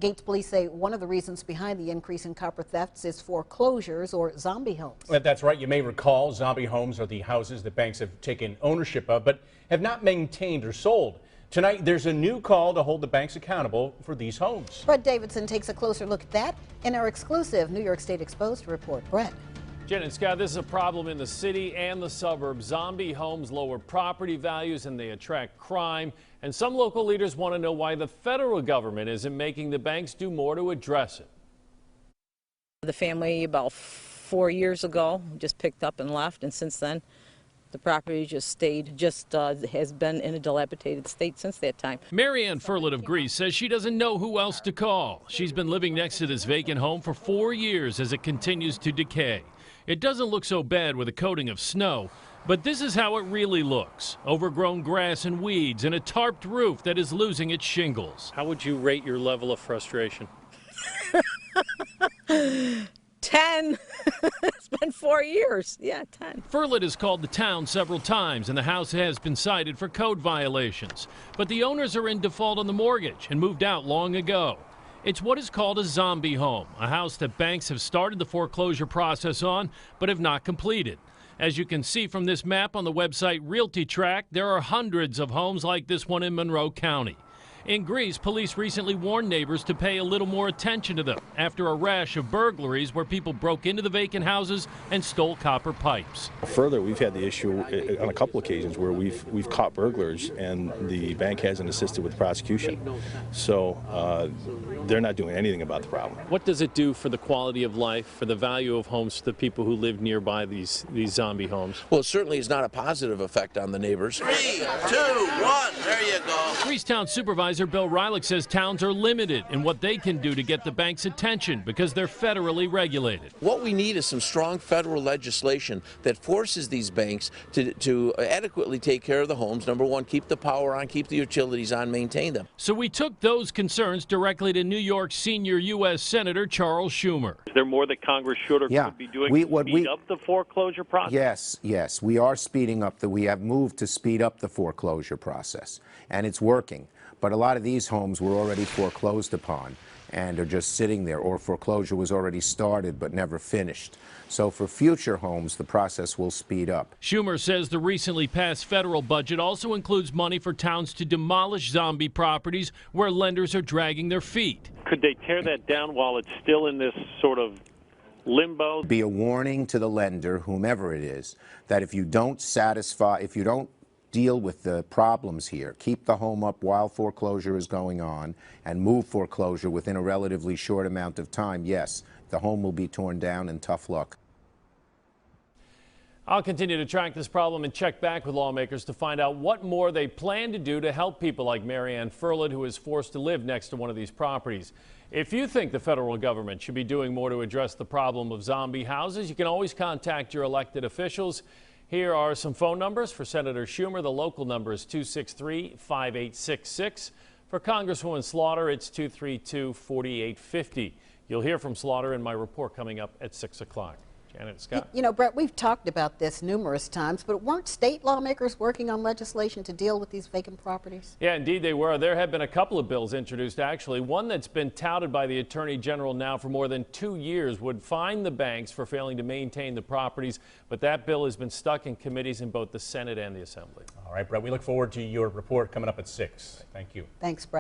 Gates police say one of the reasons behind the increase in copper thefts is foreclosures or zombie homes. Well, that's right. You may recall zombie homes are the houses that banks have taken ownership of but have not maintained or sold. Tonight, there's a new call to hold the banks accountable for these homes. Brett Davidson takes a closer look at that in our exclusive New York State Exposed report. Brett. Jen and Scott, this is a problem in the city and the suburbs. Zombie homes lower property values and they attract crime. And some local leaders want to know why the federal government isn't making the banks do more to address it. The family about 4 years ago just picked up and left, and since then the property has been in a dilapidated state since that time. Mary Ann Furlet of Greece says she doesn't know who else to call. She's been living next to this vacant home for 4 years as it continues to decay. It doesn't look so bad with a coating of snow, but this is how it really looks. Overgrown grass and weeds and a tarped roof that is losing its shingles. How would you rate your level of frustration? 10. It's been 4 years. Yeah, 10. Furlet has called the town several times and the house has been cited for code violations. But the owners are in default on the mortgage and moved out long ago. It's what is called a zombie home, a house that banks have started the foreclosure process on but have not completed. As you can see from this map on the website RealtyTrack, there are hundreds of homes like this one in Monroe County. In Greece, police recently warned neighbors to pay a little more attention to them after a rash of burglaries where people broke into the vacant houses and stole copper pipes. Further, we've had the issue on a couple occasions where we've caught burglars and the bank hasn't assisted with prosecution. So they're not doing anything about the problem. What does it do for the quality of life, for the value of homes to the people who live nearby these zombie homes? Well, it certainly is not a positive effect on the neighbors. 3, 2, 1, there you go. Greece Town Supervisor Bill Rylick says towns are limited in what they can do to get the bank's attention because they're federally regulated. What we need is some strong federal legislation that forces these banks to adequately take care of the homes. Number one, keep the power on, keep the utilities on, maintain them. So we took those concerns directly to New York senior U.S. Senator Charles Schumer. Is there more that Congress should or could be doing to speed up the foreclosure process? Yes, we are speeding up. We have moved to speed up the foreclosure process, and it's working. But a lot of these homes were already foreclosed upon and are just sitting there, or foreclosure was already started but never finished. So for future homes, the process will speed up. Schumer says the recently passed federal budget also includes money for towns to demolish zombie properties where lenders are dragging their feet. Could they tear that down while it's still in this sort of limbo? Be a warning to the lender, whomever it is, that if you don't deal with the problems here, keep the home up while foreclosure is going on, and move foreclosure within a relatively short amount of time, yes, the home will be torn down and tough luck. I'll continue to track this problem and check back with lawmakers to find out what more they plan to do to help people like Mary Ann Furlet, who is forced to live next to one of these properties. If you think the federal government should be doing more to address the problem of zombie houses, you can always contact your elected officials. Here are some phone numbers for Senator Schumer. The local number is 263-5866. For Congresswoman Slaughter, it's 232-4850. You'll hear from Slaughter in my report coming up at 6 o'clock. Janet, Scott. You know, Brett, we've talked about this numerous times, but weren't state lawmakers working on legislation to deal with these vacant properties? Yeah, indeed they were. There have been a couple of bills introduced, actually. One that's been touted by the Attorney General now for more than 2 years would fine the banks for failing to maintain the properties, but that bill has been stuck in committees in both the Senate and the Assembly. All right, Brett, we look forward to your report coming up at 6. Thank you. Thanks, Brett.